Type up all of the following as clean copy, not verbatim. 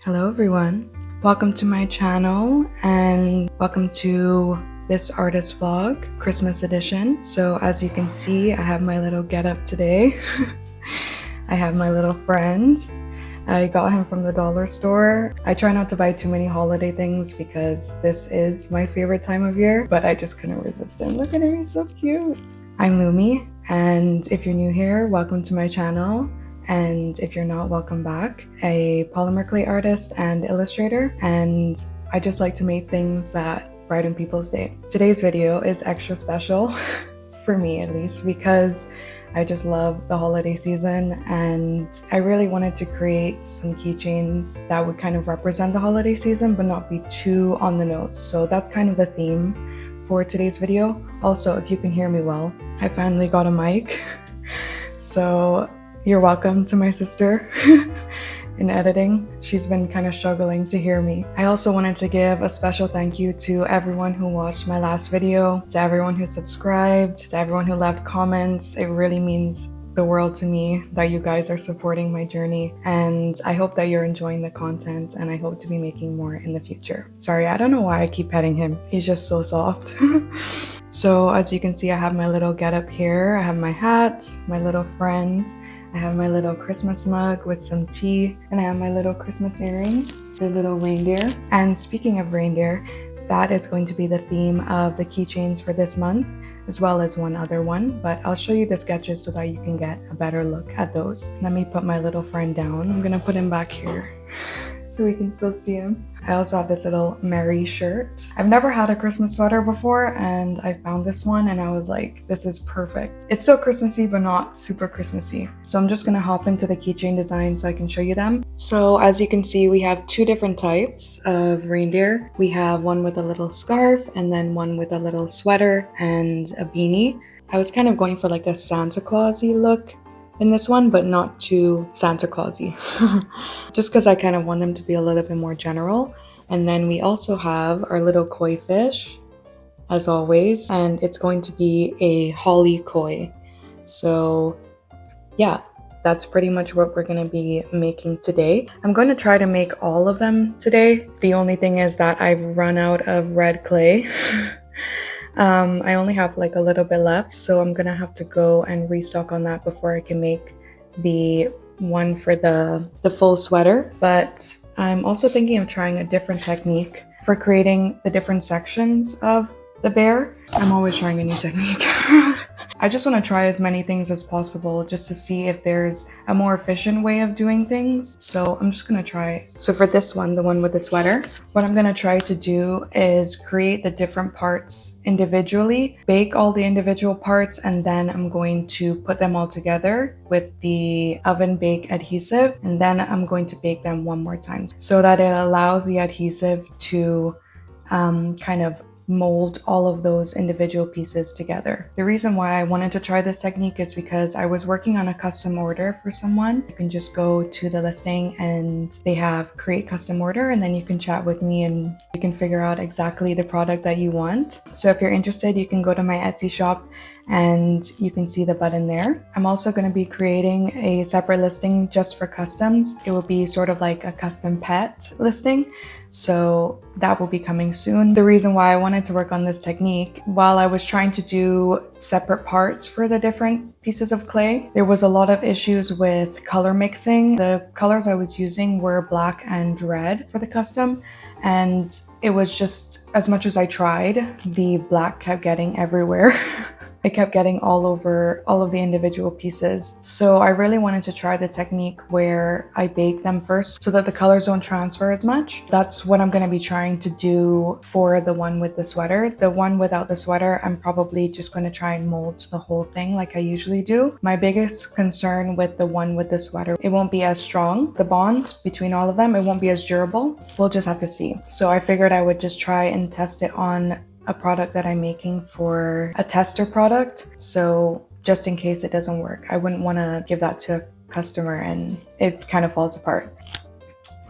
Hello everyone, welcome to my channel and welcome to this artist vlog, Christmas edition. So as you can see, I have my little getup today. I have my little friend. I got him from the dollar store. I try not to buy too many holiday things because this is my favorite time of year, but I just couldn't resist him. Look at him, he's so cute. I'm Lumi, and if you're new here, welcome to my channel. And if you're not, welcome back. A polymer clay artist and illustrator, and I just like to make things that brighten people's day. Today's video is extra special, for me at least, because I just love the holiday season and I really wanted to create some keychains that would kind of represent the holiday season but not be too on the nose. So that's kind of the theme for today's video. Also, if you can hear me well, I finally got a mic. So you're welcome to my sister in editing. She's been kind of struggling to hear me. I also wanted to give a special thank you to everyone who watched my last video, to everyone who subscribed, to everyone who left comments. It really means the world to me that you guys are supporting my journey, and I hope that you're enjoying the content, and I hope to be making more in the future. Sorry, I don't know why I keep petting him. He's just so soft. So as you can see, I have my little getup here. I have my hat, my little friend, I have my little Christmas mug with some tea, and I have my little Christmas earrings, the little reindeer. And speaking of reindeer, that is going to be the theme of the keychains for this month, as well as one other one, but I'll show you the sketches so that you can get a better look at those. Let me put my little friend down. I'm gonna put him back here so we can still see him. I also have this little Merry shirt. I've never had a Christmas sweater before, and I found this one and I was like, this is perfect. It's still Christmassy, but not super Christmassy. So I'm just gonna hop into the keychain design so I can show you them. So as you can see, we have two different types of reindeer. We have one with a little scarf and then one with a little sweater and a beanie. I was kind of going for like a Santa Claus-y look in this one, but not too Santa Claus-y. Just because I kind of want them to be a little bit more general. And then we also have our little koi fish, as always, and it's going to be a holly koi. So yeah, that's pretty much what we're going to be making today. I'm going to try to make all of them today. The only thing is that I've run out of red clay. I only have like a little bit left, so I'm gonna have to go and restock on that before I can make the one for the full sweater. But I'm also thinking of trying a different technique for creating the different sections of the bear. I'm always trying a new technique. I just want to try as many things as possible just to see if there's a more efficient way of doing things. So I'm just going to try. So for this one, the one with the sweater, what I'm going to try to do is create the different parts individually, bake all the individual parts, and then I'm going to put them all together with the oven bake adhesive, and then I'm going to bake them one more time so that it allows the adhesive to kind of mold all of those individual pieces together. The reason why I wanted to try this technique is because I was working on a custom order for someone. You can just go to the listing and they have create custom order, and then you can chat with me and you can figure out exactly the product that you want. So if you're interested, you can go to my Etsy shop and you can see the button there. I'm also going to be creating a separate listing just for customs. It will be sort of like a custom pet listing. So that will be coming soon. The reason why I wanted to work on this technique, while I was trying to do separate parts for the different pieces of clay, there was a lot of issues with color mixing. The colors I was using were black and red for the custom, and it was just, as much as I tried, the black kept getting everywhere. It kept getting all over all of the individual pieces. So I really wanted to try the technique where I bake them first so that the colors don't transfer as much. That's what I'm going to be trying to do for the one with the sweater. The one without the sweater, I'm probably just going to try and mold the whole thing like I usually do. My biggest concern with the one with the sweater, it won't be as strong. The bond between all of them, it won't be as durable. We'll just have to see. So I figured I would just try and test it on a product that I'm making for a tester product. So just in case it doesn't work, I wouldn't want to give that to a customer and it kind of falls apart.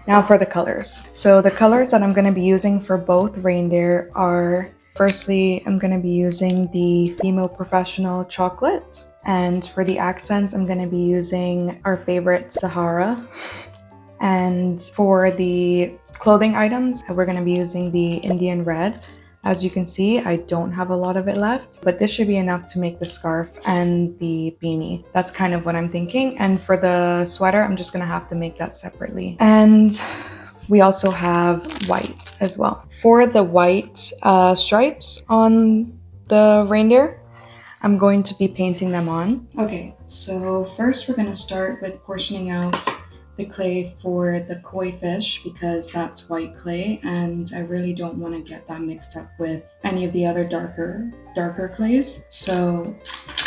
Now for the colors. So the colors that I'm going to be using for both reindeer are, firstly, I'm going to be using the Female Professional Chocolate. And for the accents, I'm going to be using our favorite Sahara. And for the clothing items, we're going to be using the Indian red. As you can see, I don't have a lot of it left, but this should be enough to make the scarf and the beanie. That's kind of what I'm thinking. And for the sweater, I'm just gonna have to make that separately. And we also have white as well. For the white stripes on the reindeer, I'm going to be painting them on. Okay, so first we're gonna start with portioning out the clay for the koi fish because that's white clay and I really don't want to get that mixed up with any of the other darker clays. So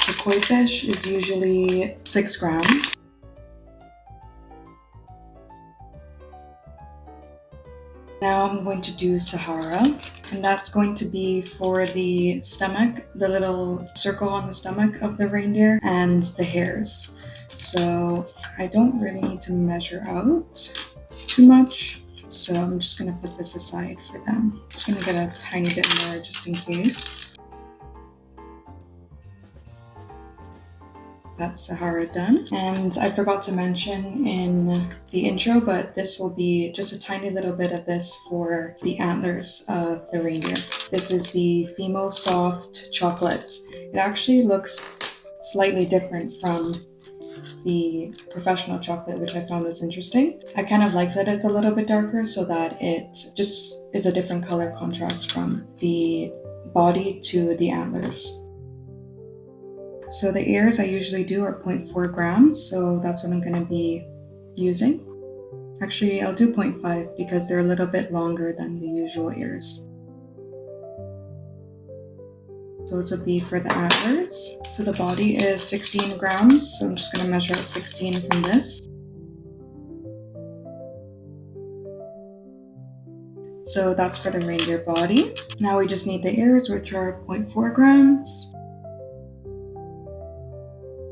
the koi fish is usually 6 grams. Now I'm going to do Sahara, and that's going to be for the stomach, the little circle on the stomach of the reindeer, and the hairs. So I don't really need to measure out too much, so I'm just going to put this aside for them. Just going to get a tiny bit more just in case. That's Sahara done. And I forgot to mention in the intro, but this will be just a tiny little bit of this for the antlers of the reindeer. This is the Fimo Soft Chocolate. It actually looks slightly different from the professional chocolate, which I found was interesting. I kind of like that it's a little bit darker so that it just is a different color contrast from the body to the antlers. So the ears I usually do are 0.4 grams, so that's what I'm going to be using. Actually, I'll do 0.5 because they're a little bit longer than the usual ears. Those would be for the antlers. So the body is 16 grams, so I'm just going to measure out 16 from this. So that's for the reindeer body. Now we just need the ears, which are 0.4 grams.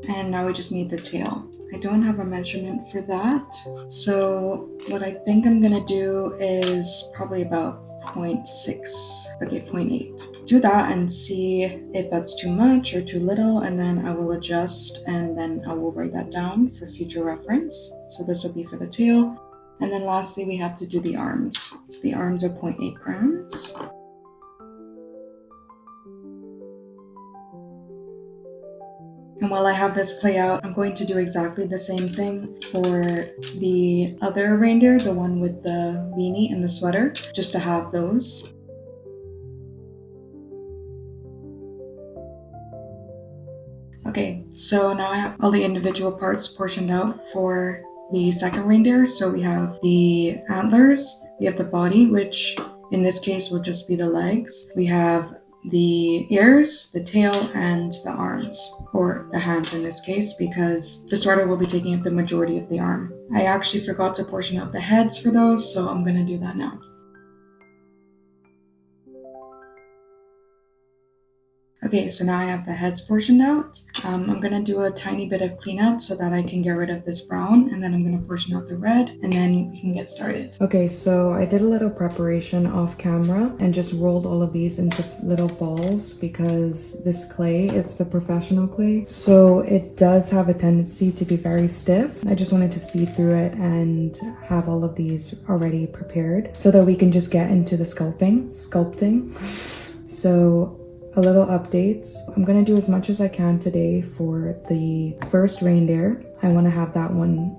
And now we just need the tail. I don't have a measurement for that. So what I think I'm gonna do is probably about 0.6, okay, 0.8. Do that and see if that's too much or too little, and then I will adjust and then I will write that down for future reference. So this will be for the tail. And then lastly, we have to do the arms. So the arms are 0.8 grams. And while I have this clay out, I'm going to do exactly the same thing for the other reindeer, the one with the beanie and the sweater, just to have those. Okay, so now I have all the individual parts portioned out for the second reindeer. So we have the antlers, we have the body, which in this case will just be the legs. We have the ears, the tail, and the arms, or the hands in this case, because the sweater will be taking up the majority of the arm. I actually forgot to portion out the heads for those, so I'm gonna do that now. Okay, so now I have the heads portioned out. I'm gonna do a tiny bit of cleanup so that I can get rid of this brown, and then I'm gonna portion out the red, and then we can get started. Okay, so I did a little preparation off camera and just rolled all of these into little balls because this clay, it's the professional clay, so it does have a tendency to be very stiff. I just wanted to speed through it and have all of these already prepared so that we can just get into the sculpting. So a little updates. I'm gonna do as much as I can today for the first reindeer. I want to have that one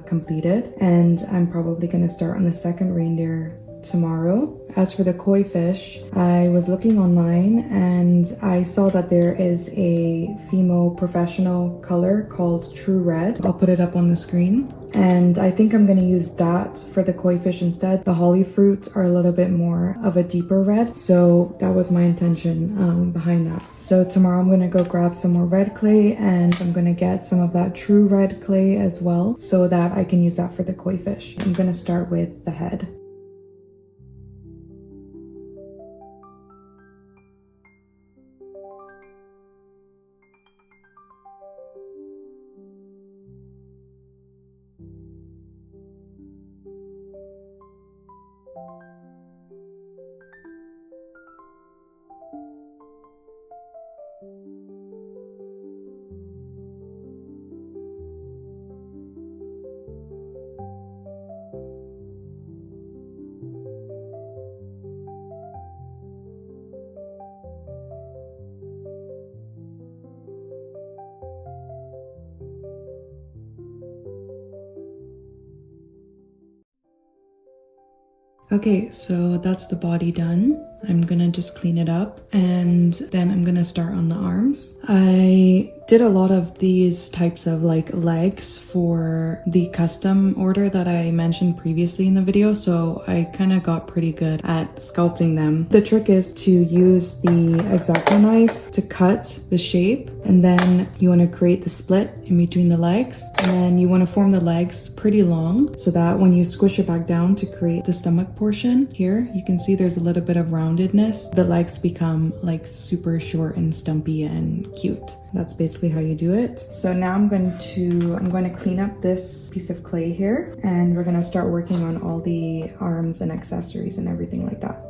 completed, and I'm probably gonna start on the second reindeer tomorrow. As for the koi fish, I was looking online and I saw that there is a Fimo professional color called True Red. I'll put it up on the screen. And I think I'm going to use that for the koi fish instead. The holly fruits are a little bit more of a deeper red, so that was my intention behind that. So tomorrow I'm going to go grab some more red clay, and I'm going to get some of that true red clay as well so that I can use that for the koi fish. I'm going to start with the head. Okay, so that's the body done. I'm gonna just clean it up and then I'm gonna start on the arms. I did a lot of these types of like legs for the custom order that I mentioned previously in the video, so I kind of got pretty good at sculpting them. The trick is to use the X-Acto knife to cut the shape, and then you want to create the split in between the legs, and then you want to form the legs pretty long so that when you squish it back down to create the stomach portion here, you can see there's a little bit of roundedness. The legs become like super short and stumpy and cute. That's basically how you do it. So now I'm going to clean up this piece of clay here, and we're going to start working on all the arms and accessories and everything like that.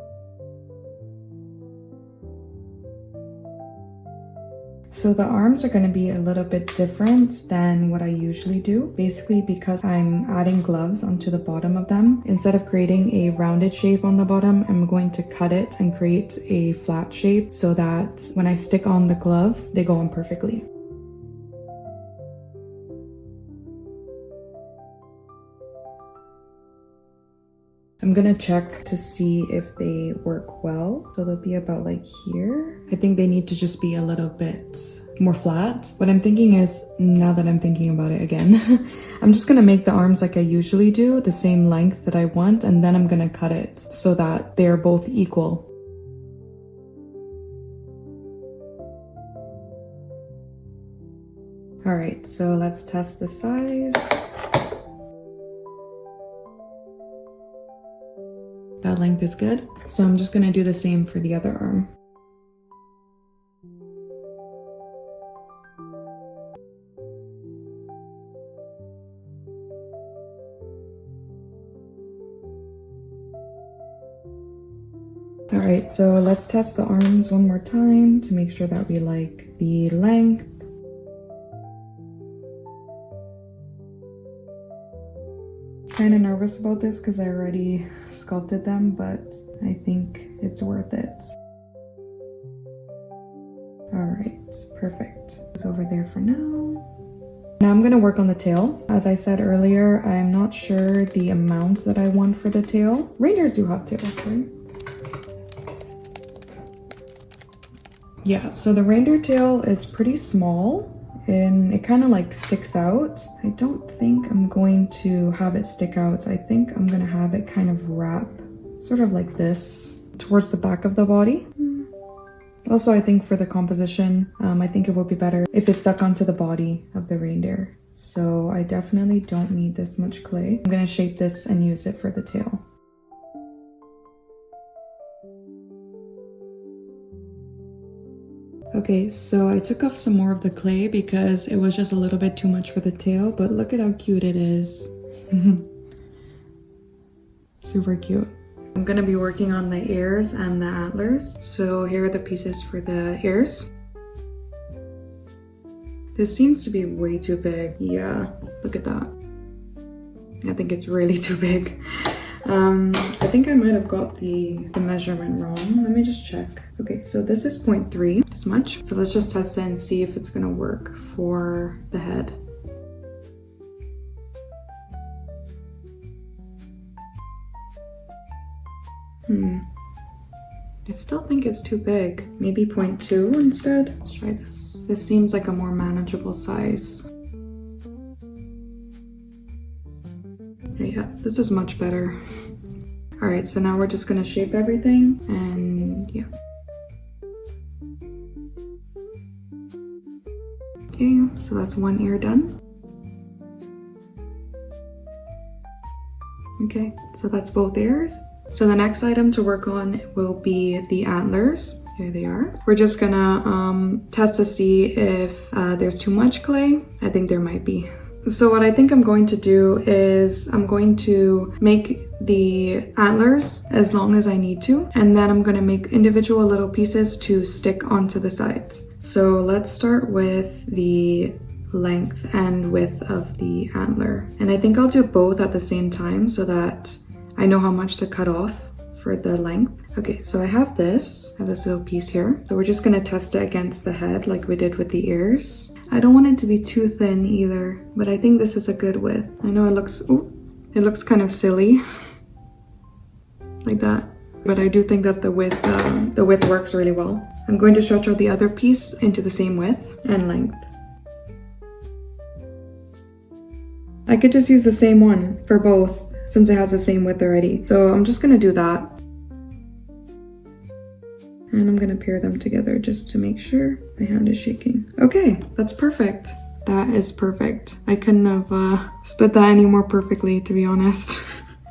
So the arms are going to be a little bit different than what I usually do, basically because I'm adding gloves onto the bottom of them. Instead of creating a rounded shape on the bottom, I'm going to cut it and create a flat shape so that when I stick on the gloves, they go on perfectly. I'm gonna check to see if they work well. So they'll be about like here. I think they need to just be a little bit more flat. What I'm thinking is, now that I'm thinking about it again, I'm just gonna make the arms like I usually do, the same length that I want, and then I'm gonna cut it so that they're both equal. All right, so let's test the size. That length is good. So I'm just gonna do the same for the other arm. All right, so let's test the arms one more time to make sure that we like the length. Kind of nervous about this because I already sculpted them, but I think it's worth it. All right, perfect. It's over there for now. Now I'm gonna work on the tail. As I said earlier, I'm not sure the amount that I want for the tail. Reindeers do have tails, right? Yeah, so the reindeer tail is pretty small and it kind of like sticks out. I don't think I'm going to have it stick out. I think I'm gonna have it kind of wrap sort of like this towards the back of the body. Also, I think for the composition, I think it would be better if it stuck onto the body of the reindeer. So I definitely don't need this much clay. I'm gonna shape this and use it for the tail. Okay, so I took off some more of the clay because it was just a little bit too much for the tail, but look at how cute it is. Super cute. I'm gonna be working on the ears and the antlers. So here are the pieces for the ears. This seems to be way too big. Yeah, look at that. I think it's really too big. I think I might have got the measurement wrong. Let me just check. Okay, so this is 0.3, this much. So let's just test it and see if it's gonna work for the head. I still think it's too big. Maybe 0.2 instead. Let's try this. This seems like a more manageable size. Yeah, this is much better. All right, so now we're just gonna shape everything and yeah. Okay, so that's one ear done. Okay, so that's both ears. So the next item to work on will be the antlers. Here they are. We're just gonna test to see if there's too much clay. I think there might be. So what I think I'm going to do is I'm going to make the antlers as long as I need to, and then I'm going to make individual little pieces to stick onto the sides. So let's start with the length and width of the antler. And I think I'll do both at the same time so that I know how much to cut off for the length. Okay, so I have this little piece here. So we're just going to test it against the head like we did with the ears. I don't want it to be too thin either, but I think this is a good width. I know it looks kind of silly. like that. But I do think that the width works really well. I'm going to stretch out the other piece into the same width and length. I could just use the same one for both since it has the same width already. So I'm just gonna do that. And I'm gonna pair them together just to make sure my hand is shaking. Okay, that's perfect. That is perfect. I couldn't have split that any more perfectly, to be honest.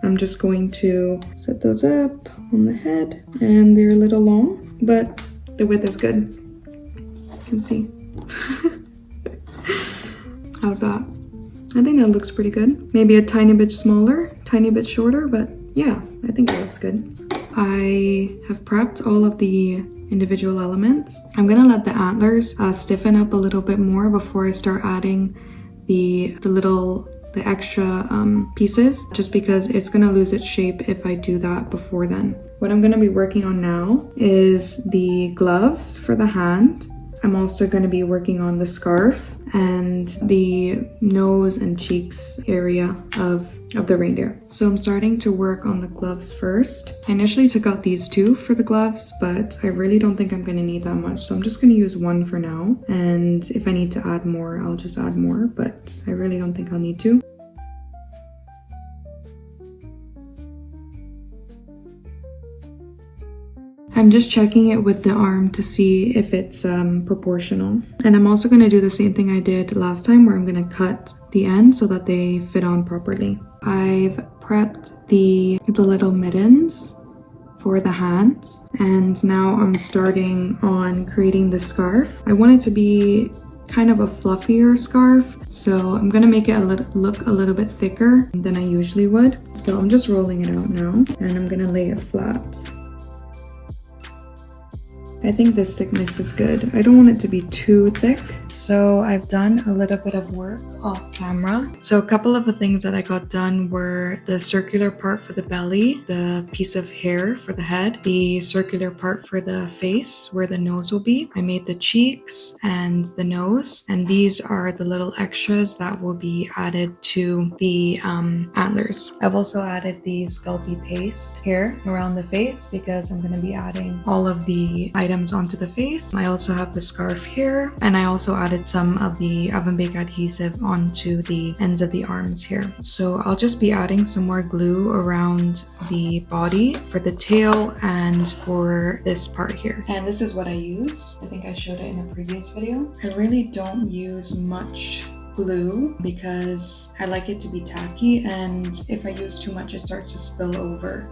I'm just going to set those up on the head, and they're a little long, but the width is good. You can see. How's that? I think that looks pretty good. Maybe a tiny bit smaller, tiny bit shorter, but yeah, I think it looks good. I have prepped all of the individual elements. I'm gonna let the antlers stiffen up a little bit more before I start adding the extra pieces, just because it's gonna lose its shape if I do that before then. What I'm gonna be working on now is the gloves for the hand. I'm also gonna be working on the scarf and the nose and cheeks area of the reindeer. So I'm starting to work on the gloves first. I initially took out these two for the gloves, but I really don't think I'm gonna need that much. So I'm just gonna use one for now. And if I need to add more, I'll just add more, but I really don't think I'll need to. I'm just checking it with the arm to see if it's proportional. And I'm also gonna do the same thing I did last time, where I'm gonna cut the end so that they fit on properly. I've prepped the little mittens for the hands, and now I'm starting on creating the scarf. I want it to be kind of a fluffier scarf, so I'm gonna make it look a little bit thicker than I usually would. So I'm just rolling it out now, and I'm gonna lay it flat. I think this thickness is good. I don't want it to be too thick. So I've done a little bit of work off camera. So a couple of the things that I got done were the circular part for the belly, the piece of hair for the head, the circular part for the face where the nose will be. I made the cheeks and the nose, and these are the little extras that will be added to the antlers. I've also added the Sculpey paste here around the face because I'm going to be adding all of the items onto the face. I also have the scarf here, and I also added some of the oven bake adhesive onto the ends of the arms here. So I'll just be adding some more glue around the body for the tail and for this part here. And this is what I use. I think I showed it in a previous video. I really don't use much glue because I like it to be tacky, and if I use too much it starts to spill over.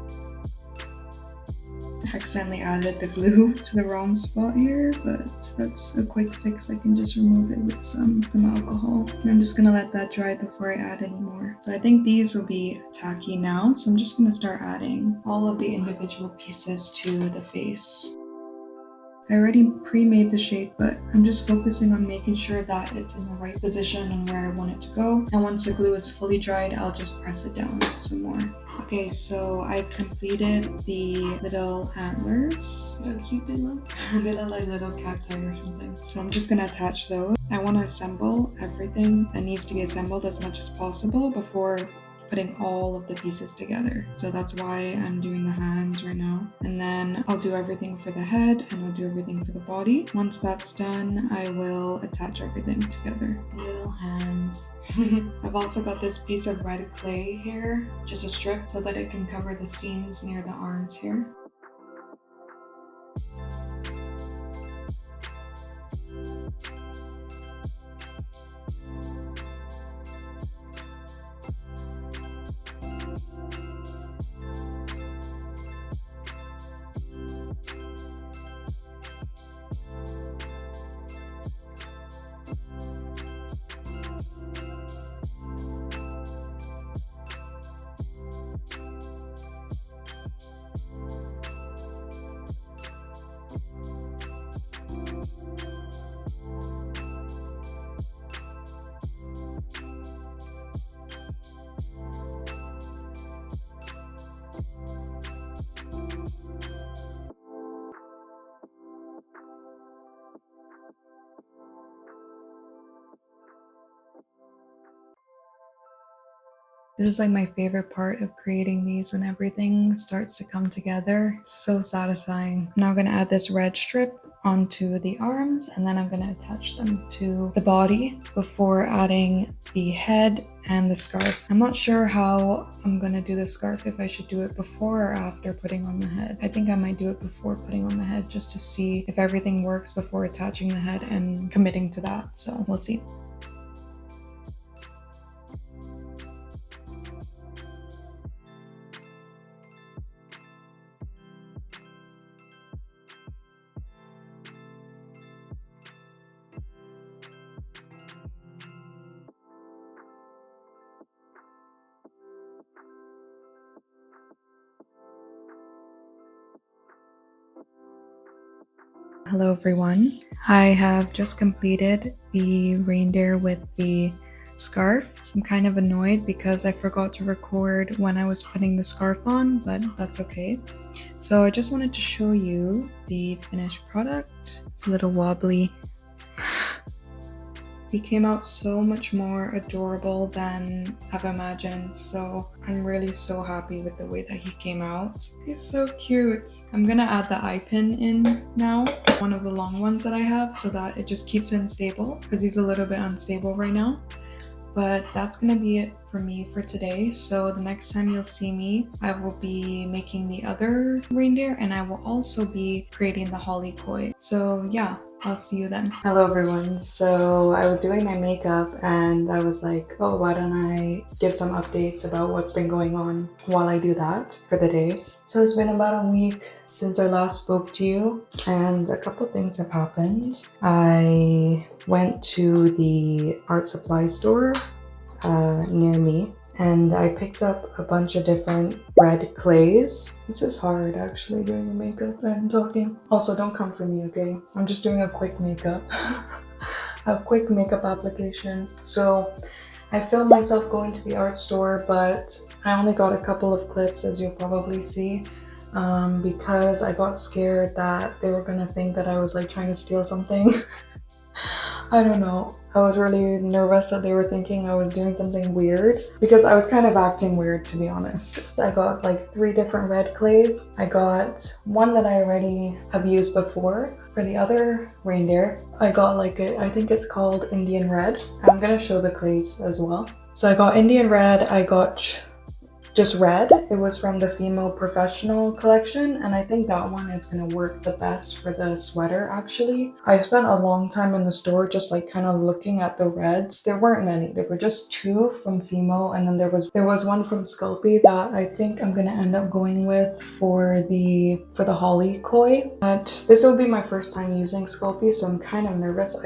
I accidentally added the glue to the wrong spot here, but that's a quick fix. I can just remove it with some alcohol. And I'm just gonna let that dry before I add any more. So I think these will be tacky now, so I'm just gonna start adding all of the individual pieces to the face. I already pre-made the shape, but I'm just focusing on making sure that it's in the right position and where I want it to go. And once the glue is fully dried, I'll just press it down some more. Okay, so I completed the little antlers. Look how cute they look. They look like little cacti or something. So I'm just gonna attach those. I want to assemble everything that needs to be assembled as much as possible before putting all of the pieces together. So that's why I'm doing the hands right now. And then I'll do everything for the head and I'll do everything for the body. Once that's done, I will attach everything together. Little hands. I've also got this piece of red clay here, just a strip so that it can cover the seams near the arms here. This is like my favorite part of creating these, when everything starts to come together. It's so satisfying. I'm now gonna add this red strip onto the arms, and then I'm going to attach them to the body before adding the head and the scarf. I'm not sure how I'm going to do the scarf, if I should do it before or after putting on the head. I think I might do it before putting on the head, just to see if everything works before attaching the head and committing to that. So we'll see. Hello everyone. I have just completed the reindeer with the scarf. I'm kind of annoyed because I forgot to record when I was putting the scarf on, but that's okay. So I just wanted to show you the finished product. It's a little wobbly. He came out so much more adorable than I've imagined, so I'm really so happy with the way that he came out. He's so cute. I'm gonna add the eye pin in now, one of the long ones that I have, so that it just keeps him stable, because he's a little bit unstable right now. But that's gonna be it for me for today. So the next time you'll see me, I will be making the other reindeer, and I will also be creating the holly koie. So yeah, I'll see you then. Hello everyone. So I was doing my makeup and I was like, oh, why don't I give some updates about what's been going on while I do that for the day. So it's been about a week since I last spoke to you, and a couple things have happened. I went to the art supply store near me, and I picked up a bunch of different red clays. This is hard actually, doing the makeup and talking. Also, don't come for me, okay? I'm just doing a quick makeup. A quick makeup application. So I filmed myself going to the art store, but I only got a couple of clips, as you'll probably see. Because I got scared that they were gonna think that I was like trying to steal something. I don't know. I was really nervous that they were thinking I was doing something weird, because I was kind of acting weird, to be honest. I got like 3 different red clays. I got one that I already have used before. For the other reindeer, I got like I think it's called Indian Red. I'm gonna show the clays as well. So I got Indian Red, I got just red. It was from the Female Professional collection, and I think that one is going to work the best for the sweater actually. I spent a long time in the store just like kind of looking at the reds. There weren't many. There were just 2 from Female, and then there was one from Sculpey that I think I'm going to end up going with for the holly koie. But this will be my first time using Sculpey, so I'm kind of nervous.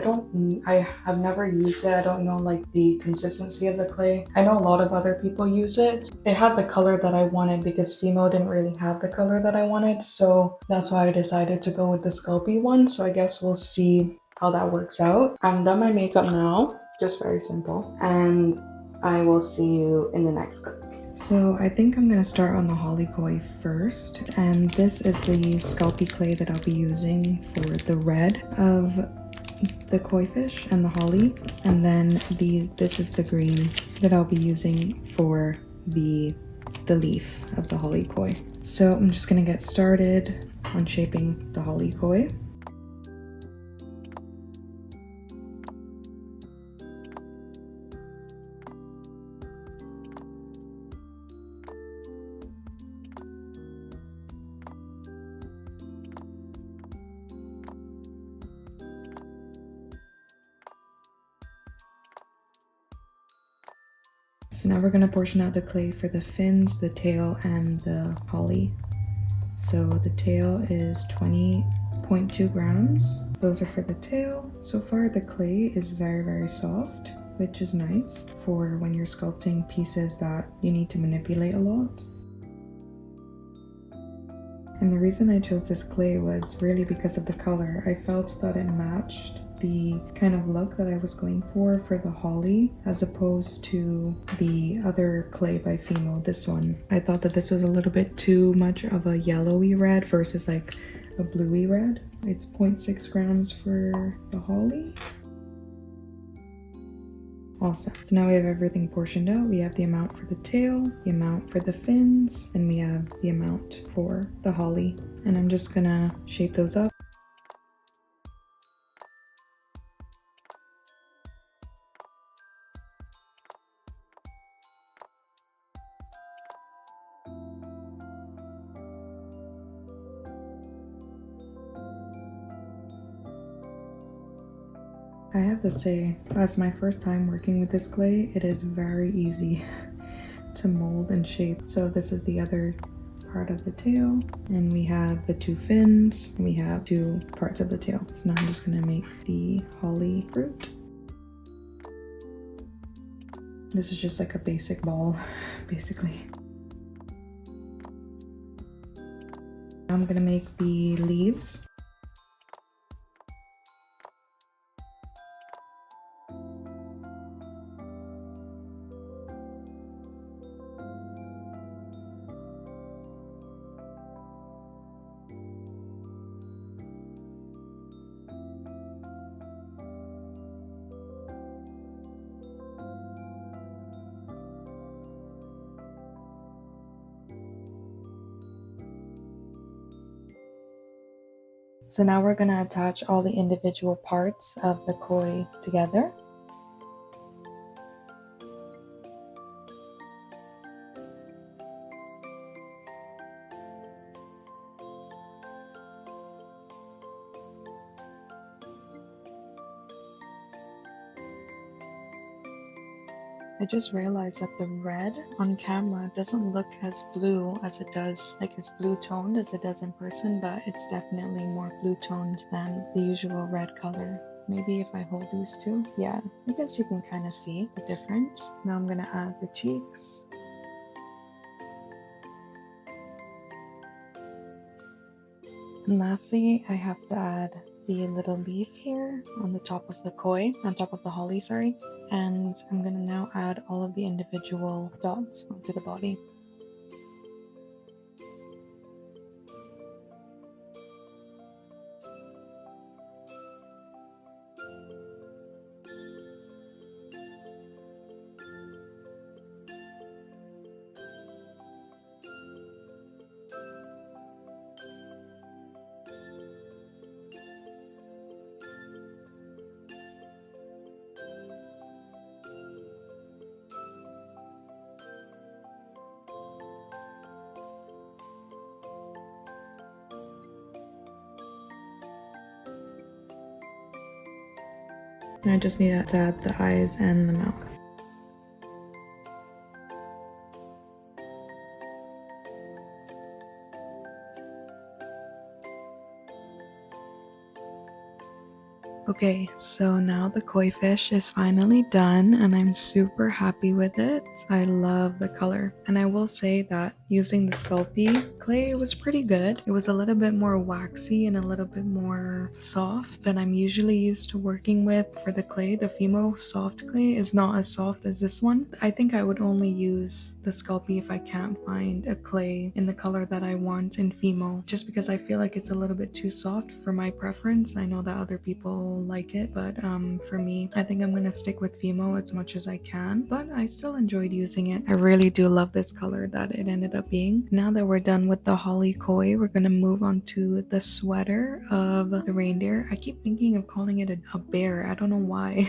I have never used it. I don't know like the consistency of the clay. I know a lot of other people use it. It had the color that I wanted because Female didn't really have the color that I wanted, so that's why I decided to go with the Sculpey one. So I guess we'll see how that works out. I'm done my makeup now, just very simple, and I will see you in the next clip. So I think I'm going to start on the holly koie first, and this is the Sculpey clay that I'll be using for the red of the koi fish and the holly, and then this is the green that I'll be using for the leaf of the holly koie. So I'm just gonna get started on shaping the holly koie. So now we're going to portion out the clay for the fins, the tail, and the holly. So the tail is 20.2 grams. Those are for the tail. So far the clay is very, very soft, which is nice for when you're sculpting pieces that you need to manipulate a lot. And the reason I chose this clay was really because of the color. I felt that it matched the kind of look that I was going for the holly, as opposed to the other clay by Female, this one. I thought that this was a little bit too much of a yellowy red versus like a bluey red. It's 0.6 grams for the holly. Awesome. So now we have everything portioned out. We have the amount for the tail, the amount for the fins, and we have the amount for the holly. And I'm just gonna shape those up. I have to say, as my first time working with this clay, it is very easy to mold and shape. So this is the other part of the tail, and we have the two fins, and we have two parts of the tail. So now I'm just gonna make the holly fruit. This is just like a basic ball, basically. I'm gonna make the leaves. So now we're going to attach all the individual parts of the koie together. I just realized that the red on camera doesn't look as blue as it does, like as blue toned as it does in person, but it's definitely more blue toned than the usual red color. Maybe if I hold these two, yeah, I guess you can kind of see the difference. Now I'm gonna add the cheeks. And lastly, I have to add the little leaf here on the top of the koie, on top of the holly, sorry. And I'm gonna now add all of the individual dots onto the body. And I just need to add the eyes and the mouth. Okay, so now the koi fish is finally done and I'm super happy with it. I love the color. And I will say that using the Sculpey clay was pretty good. It was a little bit more waxy and a little bit more soft than I'm usually used to working with for the clay. The Fimo soft clay is not as soft as this one. I think I would only use the Sculpey if I can't find a clay in the color that I want in Fimo, just because I feel like it's a little bit too soft for my preference. I know that other people like it, but for me, I think I'm gonna stick with Fimo as much as I can, but I still enjoyed using it. I really do love this color that it ended up being. Now that we're done with the holly koie, we're gonna move on to the sweater of the reindeer. I keep thinking of calling it a bear. I don't know why.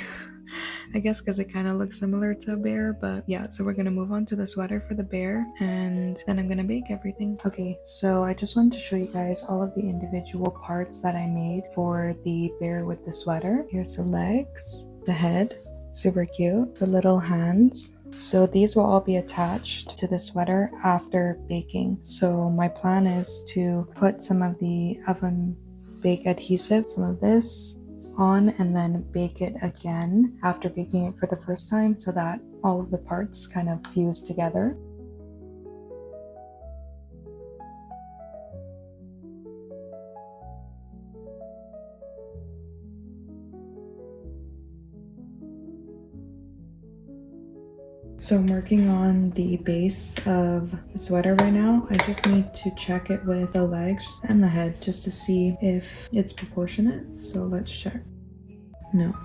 I guess because it kind of looks similar to a bear, but yeah, so we're gonna move on to the sweater for the bear, and then I'm gonna bake everything. Okay, so I just wanted to show you guys all of the individual parts that I made for the bear with the sweater. Here's the legs, the head, super cute, the little hands. So these will all be attached to the sweater after baking. So my plan is to put some of the oven bake adhesive, some of this, on and then bake it again after baking it for the first time so that all of the parts kind of fuse together. So I'm working on the base of the sweater right now. I just need to check it with the legs and the head just to see if it's proportionate. So let's check. No.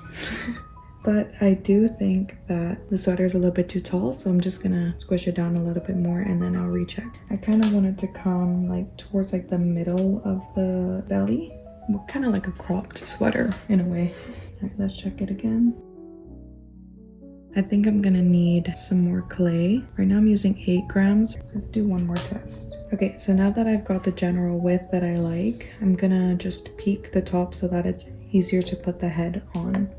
But I do think that the sweater is a little bit too tall, so I'm just gonna squish it down a little bit more and then I'll recheck. I kind of want it to come like towards like the middle of the belly. Kind of like a cropped sweater in a way. All right, let's check it again. I think I'm gonna need some more clay. Right now I'm using 8 grams. Let's do one more test. Okay, so now that I've got the general width that I like, I'm gonna just peak the top so that it's easier to put the head on.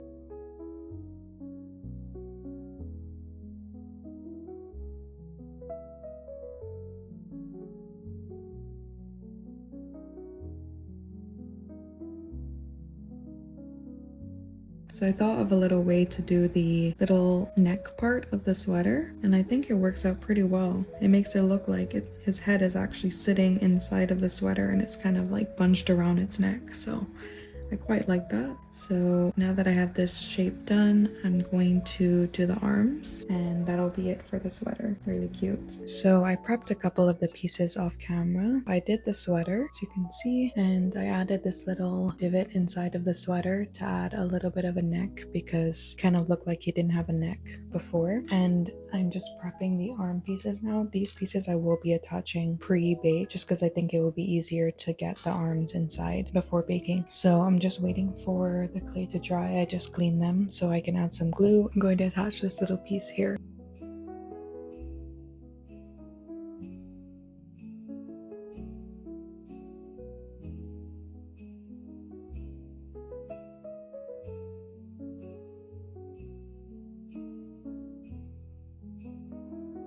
So I thought of a little way to do the little neck part of the sweater, and I think it works out pretty well. It makes it look like his head is actually sitting inside of the sweater and it's kind of like bunched around its neck. So I quite like that. So now that I have this shape done, I'm going to do the arms and that'll be it for the sweater. Really cute. So I prepped a couple of the pieces off camera. I did the sweater, as you can see, and I added this little divot inside of the sweater to add a little bit of a neck because it kind of looked like he didn't have a neck before. And I'm just prepping the arm pieces now. These pieces I will be attaching pre-bake just because I think it would be easier to get the arms inside before baking. So I'm just waiting for the clay to dry. I just cleaned them so I can add some glue. I'm going to attach this little piece here.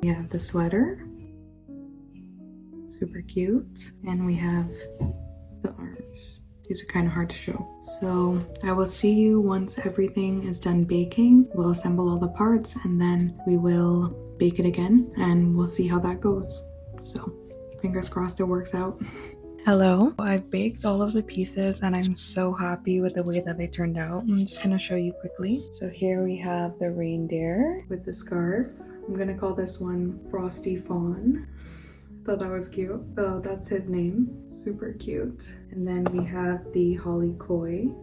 We have the sweater, super cute, and we have the arms. These are kind of hard to show. So I will see you once everything is done baking. We'll assemble all the parts and then we will bake it again and we'll see how that goes. So fingers crossed it works out. Hello, I've baked all of the pieces and I'm so happy with the way that they turned out. I'm just gonna show you quickly. So here we have the reindeer with the scarf. I'm gonna call this one Frosty Fawn. Thought that was cute. So that's his name. Super cute. And then we have the holly koie.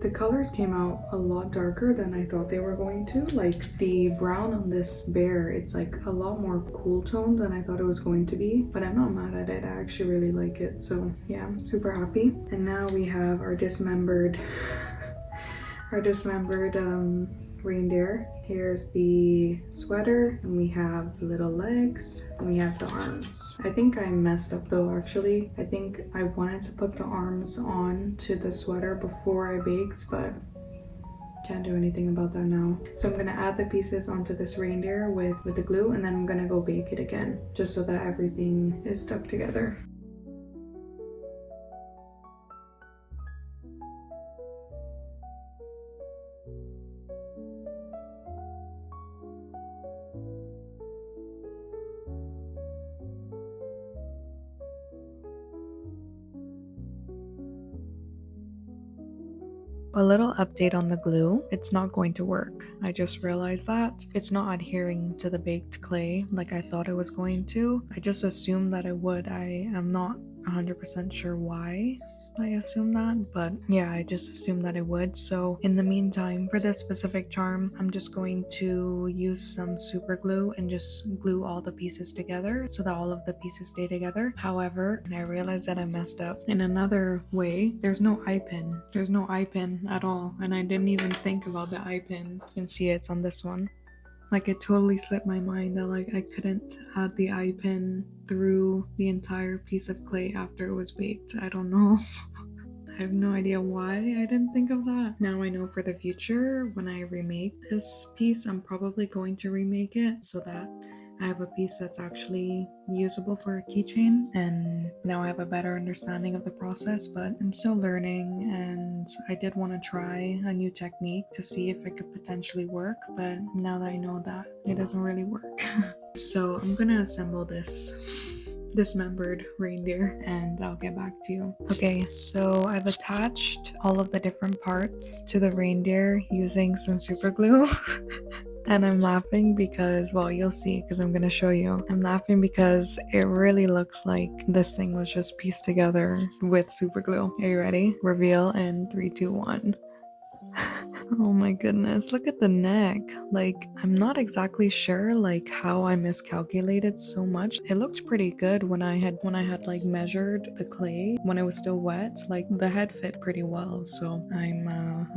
The colors came out a lot darker than I thought they were going to. Like the brown on this bear, it's like a lot more cool toned than I thought it was going to be. But I'm not mad at it. I actually really like it. So yeah, I'm super happy. And now we have our dismembered reindeer. Here's the sweater and we have the little legs and we have the arms. I think I messed up though actually. I think I wanted to put the arms on to the sweater before I baked, but can't do anything about that now. So I'm gonna add the pieces onto this reindeer with the glue and then I'm gonna go bake it again just so that everything is stuck together. A little update on the glue, it's not going to work. I just realized that. It's not adhering to the baked clay like I thought it was going to. I just assumed that it would. I am not 100% sure why I assumed that, but yeah, I just assumed that it would. So in the meantime, for this specific charm, I'm just going to use some super glue and just glue all the pieces together so that all of the pieces stay together. However, I realized that I messed up in another way. There's no eye pin. There's no eye pin at all, and I didn't even think about the eye pin. You can see it's on this one. Like it totally slipped my mind that like I couldn't add the eye pin through the entire piece of clay after it was baked. I don't know. I have no idea why I didn't think of that. Now I know for the future when I remake this piece, I'm probably going to remake it so that I have a piece that's actually usable for a keychain, and now I have a better understanding of the process, but I'm still learning and I did want to try a new technique to see if it could potentially work, but now that I know that it doesn't really work. So I'm gonna assemble this dismembered reindeer and I'll get back to you. Okay, so I've attached all of the different parts to the reindeer using some super glue. And I'm laughing because, well, you'll see because I'm going to show you. I'm laughing because it really looks like this thing was just pieced together with super glue. Are you ready? Reveal in 3, 2, 1. Oh my goodness, look at the neck. Like, I'm not exactly sure like how I miscalculated so much. It looked pretty good when I had like measured the clay when it was still wet. Like the head fit pretty well. So I'm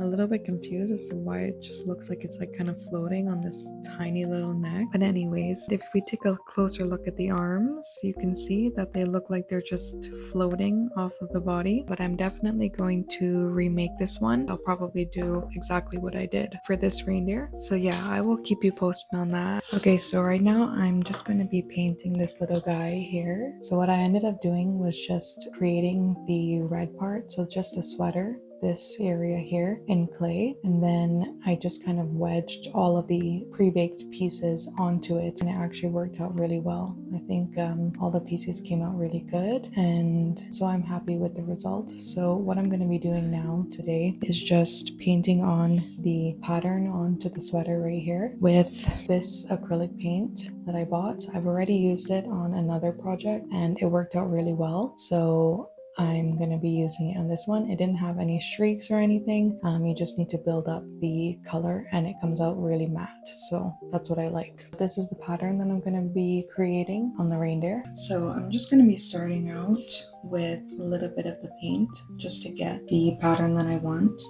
a little bit confused as to why it just looks like it's like kind of floating on this tiny little neck. But anyways, if we take a closer look at the arms, you can see that they look like they're just floating off of the body. But I'm definitely going to remake this one. I'll probably do exactly what I did for this reindeer. So yeah, I will keep you posted on that. Okay, so right now I'm just going to be painting this little guy here. So what I ended up doing was just creating the red part, so just the sweater, this area here in clay, and then I just kind of wedged all of the pre-baked pieces onto it, and it actually worked out really well. I think all the pieces came out really good, and so I'm happy with the result. So what I'm going to be doing now today is just painting on the pattern onto the sweater right here with this acrylic paint that I bought. I've already used it on another project and it worked out really well, so I'm going to be using it on this one. It didn't have any streaks or anything. You just need to build up the color and it comes out really matte. So that's what I like. This is the pattern that I'm going to be creating on the reindeer. So I'm just going to be starting out with a little bit of the paint just to get the pattern that I want.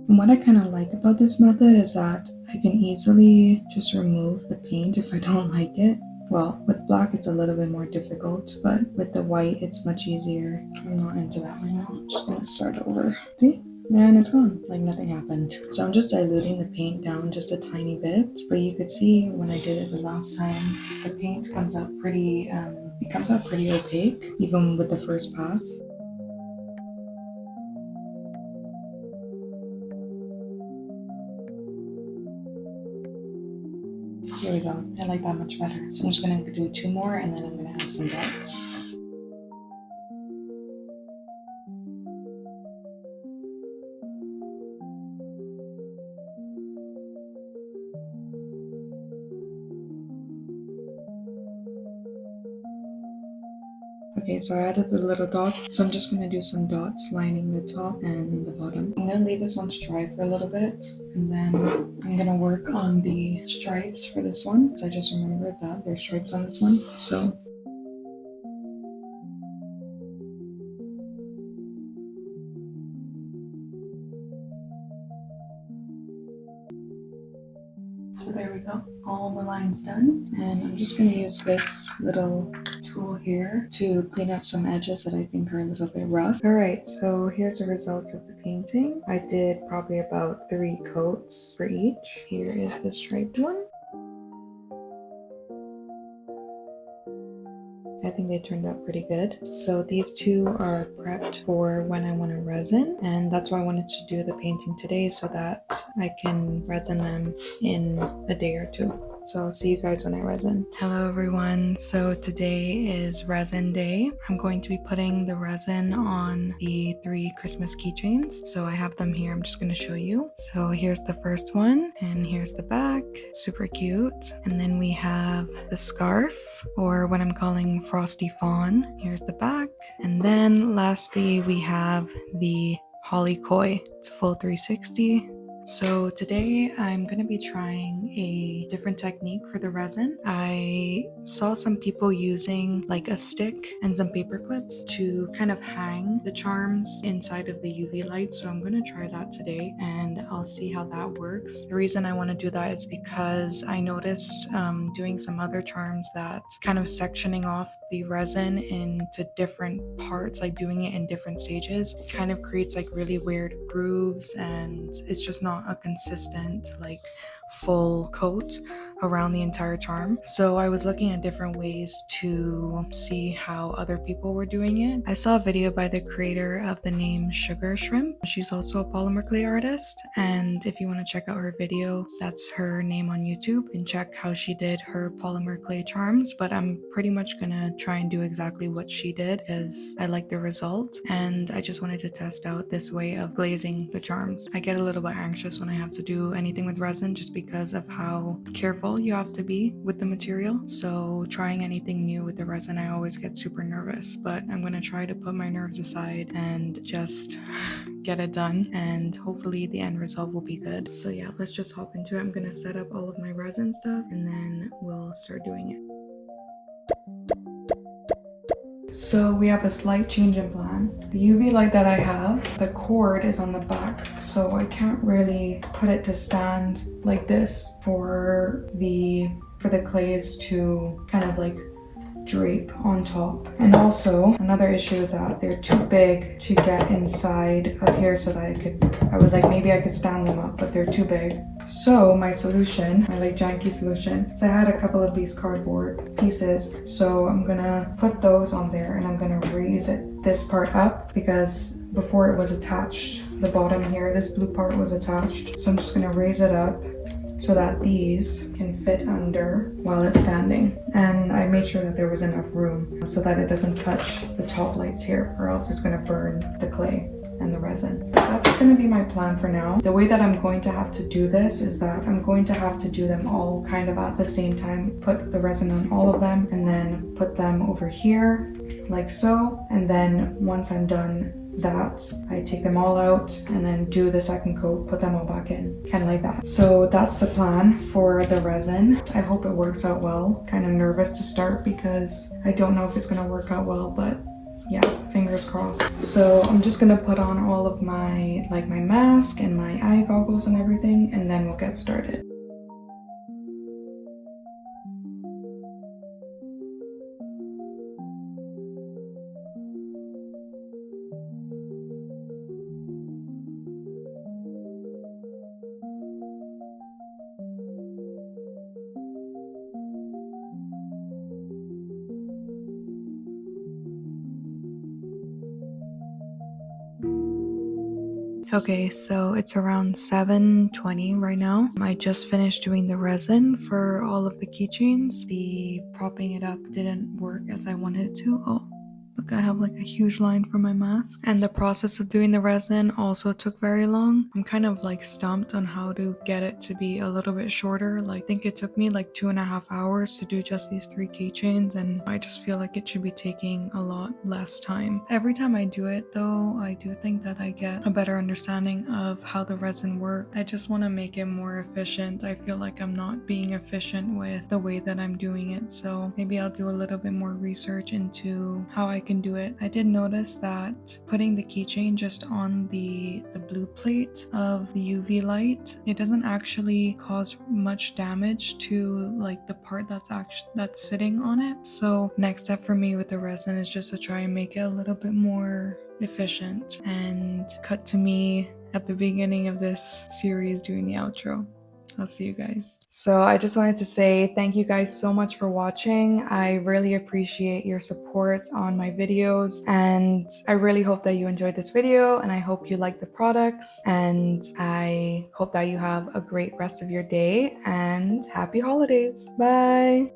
And what I kind of like about this method is that I can easily just remove the paint if I don't like it. Well, with black it's a little bit more difficult, but with the white it's much easier. I'm not into that right now. I'm just gonna start over. See? And it's gone, like nothing happened. So I'm just diluting the paint down just a tiny bit, but you could see when I did it the last time, the paint comes out pretty, it comes out pretty opaque, even with the first pass. Here we go. I like that much better. So I'm just going to do 2 more and then I'm going to add some dots. Okay, so I added the little dots. So I'm just going to do some dots lining the top and the bottom. I'm going to leave this one to dry for a little bit. And then I'm going to work on the stripes for this one. Because I just remembered that there's stripes on this one. So there we go, all the lines done. And I'm just going to use this little tool here to clean up some edges that I think are a little bit rough. Alright, so here's the results of the painting. I did probably about 3 coats for each. Here is the striped one. I think they turned out pretty good. So these 2 are prepped for when I want to resin, and that's why I wanted to do the painting today so that I can resin them in a day or 2. So I'll see you guys when I resin. Hello everyone, so today is resin day. I'm going to be putting the resin on the 3 Christmas keychains. So I have them here, I'm just going to show you. So here's the first one, and here's the back, super cute. And then we have the scarf, or what I'm calling frosty fawn. Here's the back. And then lastly we have the holly koie. It's a full 360. So today I'm going to be trying a different technique for the resin. I saw some people using like a stick and some paper clips to kind of hang the charms inside of the UV light. So I'm going to try that today and I'll see how that works. The reason I want to do that is because I noticed doing some other charms that kind of sectioning off the resin into different parts, like doing it in different stages, kind of creates like really weird grooves and it's just not a consistent like full coat around the entire charm. So I was looking at different ways to see how other people were doing it. I saw a video by the creator of the name Sugar Shrimp. She's also a polymer clay artist, and if you want to check out her video, that's her name on YouTube, and check how she did her polymer clay charms. But I'm pretty much gonna try and do exactly what she did because I like the result and I just wanted to test out this way of glazing the charms. I get a little bit anxious when I have to do anything with resin just because of how careful careful you have to be with the material. So trying anything new with the resin, I always get super nervous, but I'm gonna try to put my nerves aside and just get it done, and hopefully the end result will be good. So yeah, let's just hop into it. I'm gonna set up all of my resin stuff and then we'll start doing it. So we have a slight change in plan. The UV light that I have, the cord is on the back, so I can't really put it to stand like this for the clays to kind of like drape on top. And also another issue is that they're too big to get inside up here, so that I was like, maybe I could stand them up, but they're too big. So my solution, my like janky solution, is I had a couple of these cardboard pieces, so I'm gonna put those on there and I'm gonna raise this part up, because before it was attached, the bottom here, this blue part was attached. So I'm just gonna raise it up so that these can fit under while it's standing. And I made sure that there was enough room so that it doesn't touch the top lights here, or else it's gonna burn the clay and the resin. That's gonna be my plan for now. The way that I'm going to have to do this is that I'm going to have to do them all kind of at the same time, put the resin on all of them and then put them over here like so. And then once I'm done that, I take them all out and then do the second coat, put them all back in, kind of like that. So that's the plan for the resin. I hope it works out well. Kind of nervous to start because I don't know if it's gonna work out well, but yeah, fingers crossed. So I'm just gonna put on all of my mask and my eye goggles and everything, and then we'll get started. Okay, so it's around 7:20 right now. I just finished doing the resin for all of the keychains. The propping it up didn't work as I wanted it to. Oh, look, I have like a huge line for my mask. And the process of doing the resin also took very long. I'm kind of like stumped on how to get it to be a little bit shorter. Like, I think it took me like 2.5 hours to do just these 3 keychains, and I just feel like it should be taking a lot less time. Every time I do it though, I do think that I get a better understanding of how the resin works. I just want to make it more efficient. I feel like I'm not being efficient with the way that I'm doing it, so maybe I'll do a little bit more research into how I can do it. I did notice that putting the keychain just on the blue plate of the UV light, it doesn't actually cause much damage to like the part that's sitting on it. So next step for me with the resin is just to try and make it a little bit more efficient. And cut to me at the beginning of this series doing the outro. I'll see you guys. So I just wanted to say thank you guys so much for watching. I really appreciate your support on my videos, and I really hope that you enjoyed this video, and I hope you like the products, and I hope that you have a great rest of your day and happy holidays. Bye.